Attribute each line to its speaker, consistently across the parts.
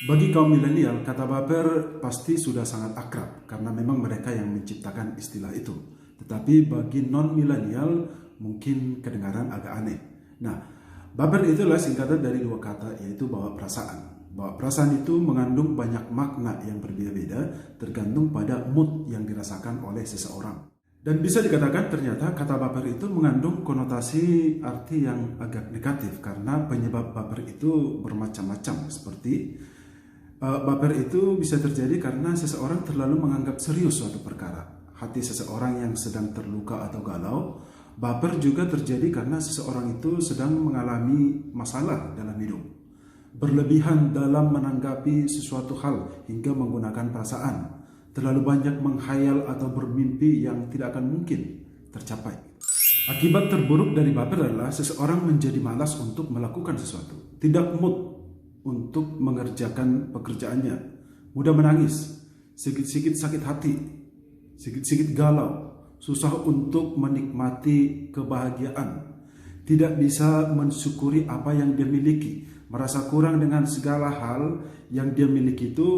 Speaker 1: Bagi kaum milenial, kata baper pasti sudah sangat akrab karena memang mereka yang menciptakan istilah itu. Tetapi bagi non-milenial mungkin kedengaran agak aneh. Nah, baper itulah singkatan dari dua kata, yaitu bawa perasaan. Bawa perasaan itu mengandung banyak makna yang berbeda-beda tergantung pada mood yang dirasakan oleh seseorang. Dan bisa dikatakan ternyata kata baper itu mengandung konotasi arti yang agak negatif karena penyebab baper itu bermacam-macam, seperti baper itu bisa terjadi karena seseorang terlalu menganggap serius suatu perkara. Hati seseorang yang sedang terluka atau galau. Baper juga terjadi karena seseorang itu sedang mengalami masalah dalam hidup. Berlebihan dalam menanggapi sesuatu hal hingga menggunakan perasaan. Terlalu banyak menghayal atau bermimpi yang tidak akan mungkin tercapai. Akibat terburuk dari baper adalah seseorang menjadi malas untuk melakukan sesuatu. Tidak mood untuk mengerjakan pekerjaannya, mudah menangis, sedikit-sedikit sakit hati, sedikit-sedikit galau, susah untuk menikmati kebahagiaan, tidak bisa mensyukuri apa yang dia miliki, merasa kurang dengan segala hal yang dia miliki. Itu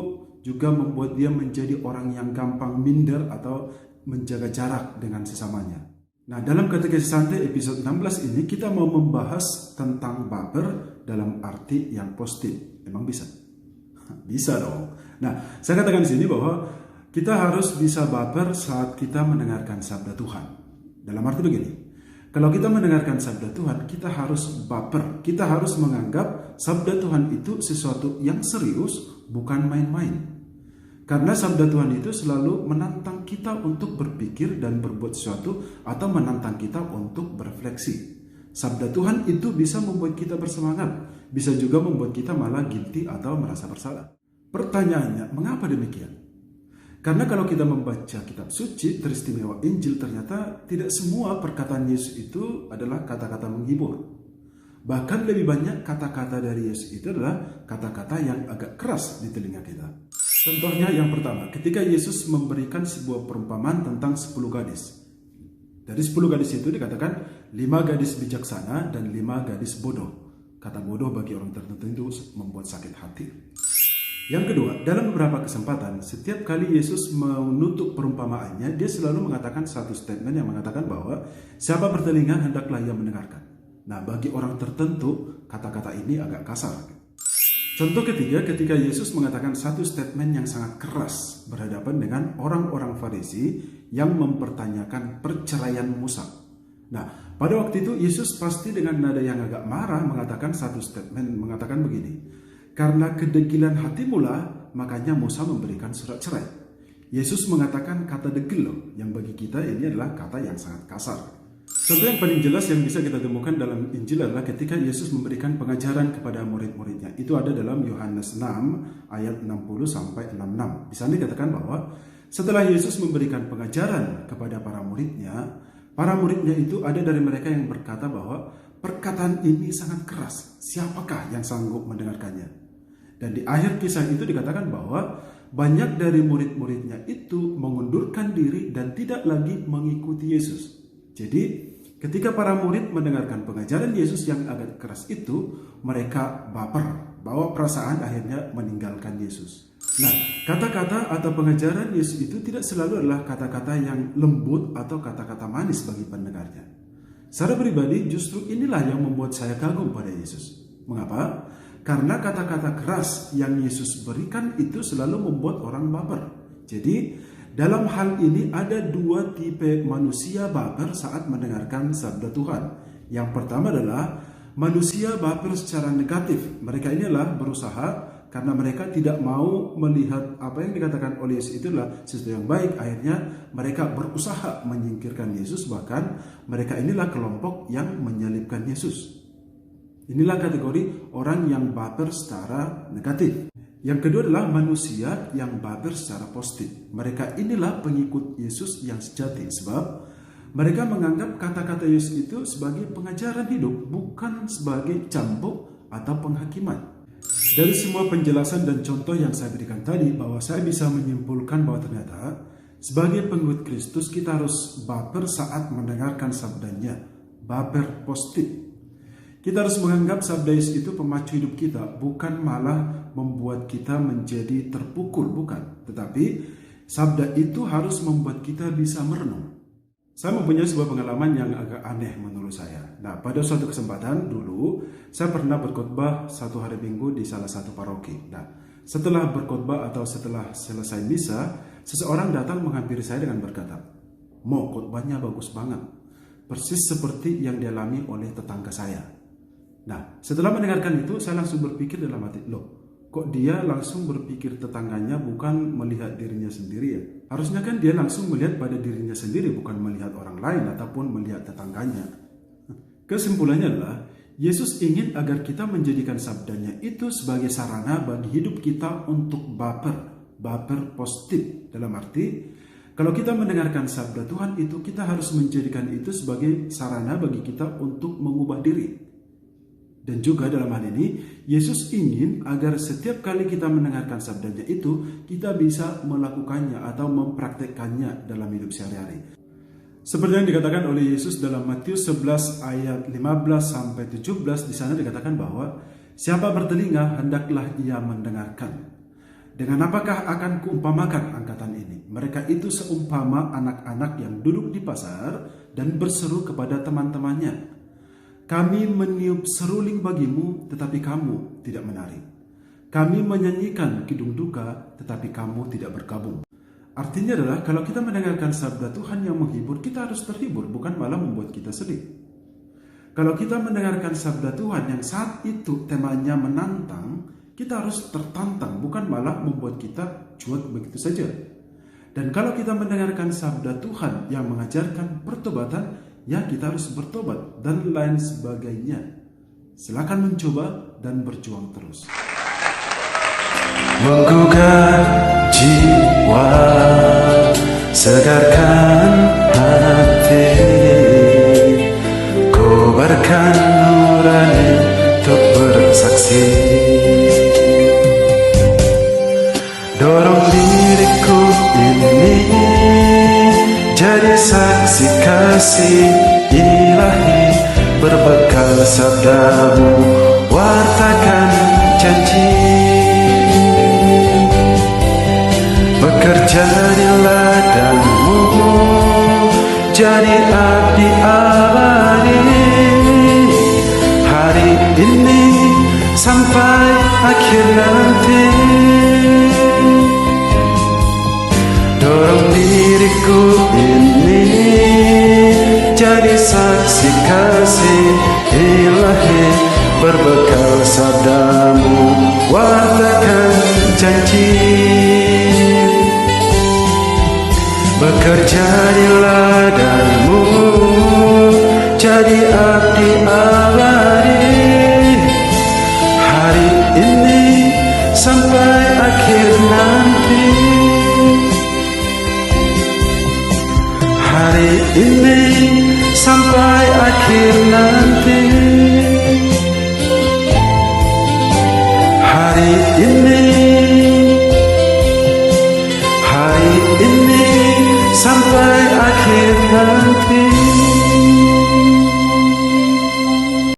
Speaker 1: juga membuat dia menjadi orang yang gampang minder atau menjaga jarak dengan sesamanya. Nah, dalam katekesi santai episode 16 ini kita mau membahas tentang baper dalam arti yang positif. Emang bisa? Bisa dong. Nah, saya katakan di sini bahwa kita harus bisa baper saat kita mendengarkan sabda Tuhan. Dalam arti begini, kalau kita mendengarkan sabda Tuhan, kita harus baper. Kita harus menganggap sabda Tuhan itu sesuatu yang serius, bukan main-main. Karena sabda Tuhan itu selalu menantang kita untuk berpikir dan berbuat sesuatu atau menantang kita untuk berefleksi. Sabda Tuhan itu bisa membuat kita bersemangat, bisa juga membuat kita malah guilty atau merasa bersalah. Pertanyaannya, mengapa demikian? Karena kalau kita membaca kitab suci, teristimewa Injil, ternyata tidak semua perkataan Yesus itu adalah kata-kata menghibur. Bahkan lebih banyak kata-kata dari Yesus itu adalah kata-kata yang agak keras di telinga kita. Contohnya yang pertama, ketika Yesus memberikan sebuah perumpamaan tentang 10 gadis. Dari 10 gadis itu dikatakan 5 gadis bijaksana dan 5 gadis bodoh. Kata bodoh bagi orang tertentu itu membuat sakit hati. Yang kedua, dalam beberapa kesempatan, setiap kali Yesus menutup perumpamaannya, dia selalu mengatakan satu statement yang mengatakan bahwa siapa bertelinga hendaklah ia mendengarkan. Nah, bagi orang tertentu, kata-kata ini agak kasar. Contoh ketiga, ketika Yesus mengatakan satu statement yang sangat keras berhadapan dengan orang-orang Farisi yang mempertanyakan perceraian Musa. Nah, pada waktu itu Yesus pasti dengan nada yang agak marah mengatakan satu statement, mengatakan begini, karena kedegilan hatimu lah, makanya Musa memberikan surat cerai. Yesus mengatakan kata degil loh, yang bagi kita ini adalah kata yang sangat kasar. Contoh yang paling jelas yang bisa kita temukan dalam Injil adalah ketika Yesus memberikan pengajaran kepada murid-muridnya. Itu ada dalam Yohanes 6 ayat 60 sampai 66. Di sana dikatakan bahwa setelah Yesus memberikan pengajaran kepada para muridnya itu ada dari mereka yang berkata bahwa perkataan ini sangat keras. Siapakah yang sanggup mendengarkannya? Dan di akhir kisah itu dikatakan bahwa banyak dari murid-muridnya itu mengundurkan diri dan tidak lagi mengikuti Yesus. Jadi ketika para murid mendengarkan pengajaran Yesus yang agak keras itu, mereka baper, bawa perasaan, akhirnya meninggalkan Yesus. Nah, kata-kata atau pengajaran Yesus itu tidak selalu adalah kata-kata yang lembut atau kata-kata manis bagi pendengarnya. Secara pribadi, justru inilah yang membuat saya kagum pada Yesus. Mengapa? Karena kata-kata keras yang Yesus berikan itu selalu membuat orang baper. Jadi, dalam hal ini ada dua tipe manusia baper saat mendengarkan sabda Tuhan. Yang pertama adalah manusia baper secara negatif. Mereka inilah berusaha karena mereka tidak mau melihat apa yang dikatakan oleh Yesus itu adalah sesuatu yang baik. Akhirnya mereka berusaha menyingkirkan Yesus, bahkan mereka inilah kelompok yang menyalibkan Yesus. Inilah kategori orang yang baper secara negatif. Yang kedua adalah manusia yang baper secara positif. Mereka inilah pengikut Yesus yang sejati, sebab mereka menganggap kata-kata Yesus itu sebagai pengajaran hidup, bukan sebagai cambuk atau penghakiman. Dari semua penjelasan dan contoh yang saya berikan tadi, bahwa saya bisa menyimpulkan bahwa ternyata sebagai pengikut Kristus kita harus baper saat mendengarkan sabdanya, baper positif. Kita harus menganggap sabda Yesus itu pemacu hidup kita, bukan malah membuat kita menjadi terpukul, bukan. Tetapi sabda itu harus membuat kita bisa merenung. Saya mempunyai sebuah pengalaman yang agak aneh menurut saya. Nah, pada suatu kesempatan dulu, saya pernah berkhotbah satu hari Minggu di salah satu paroki. Nah, setelah berkhotbah atau setelah selesai misa, seseorang datang menghampiri saya dengan berkata, "Mo, khotbahnya bagus banget. Persis seperti yang dialami oleh tetangga saya." Nah, setelah mendengarkan itu, saya langsung berpikir dalam hati, kok dia langsung berpikir tetangganya bukan melihat dirinya sendiri ya? Harusnya kan dia langsung melihat pada dirinya sendiri, bukan melihat orang lain ataupun melihat tetangganya. Kesimpulannya adalah, Yesus ingin agar kita menjadikan sabdanya itu sebagai sarana bagi hidup kita untuk baper positif. Dalam arti, kalau kita mendengarkan sabda Tuhan itu, kita harus menjadikan itu sebagai sarana bagi kita untuk mengubah diri. Dan juga dalam hal ini, Yesus ingin agar setiap kali kita mendengarkan sabdanya itu, kita bisa melakukannya atau mempraktekkannya dalam hidup sehari-hari. Seperti yang dikatakan oleh Yesus dalam Matius 11 ayat 15-17, di sana dikatakan bahwa siapa bertelinga hendaklah ia mendengarkan. Dengan apakah akan kuumpamakan angkatan ini? Mereka itu seumpama anak-anak yang duduk di pasar dan berseru kepada teman-temannya, "Kami meniup seruling bagimu, tetapi kamu tidak menari. Kami menyanyikan kidung duka, tetapi kamu tidak bergabung." Artinya adalah kalau kita mendengarkan sabda Tuhan yang menghibur, kita harus terhibur, bukan malah membuat kita sedih. Kalau kita mendengarkan sabda Tuhan yang saat itu temanya menantang, kita harus tertantang, bukan malah membuat kita cuek begitu saja. Dan kalau kita mendengarkan sabda Tuhan yang mengajarkan pertobatan, ya kita harus bertobat dan lain sebagainya. Silakan mencoba dan berjuang terus.
Speaker 2: Menggugah jiwa, segarkan hati, kobarkan nurani untuk bersaksi. Dorong diriku ini jadi saksi kasih ilahi, berbekal sabdamu, wartakan janji. Bekerja di ladangmu, jadi abdi abadi, hari ini sampai akhir nanti. Dorong diriku ini jadi saksi kasih ilahi, berbekal sabdamu, wartakan janji. Bekerja di ladangmu, jadi abdi abadi, hari ini sampai akhir nanti. Hari ini sampai akhir nanti.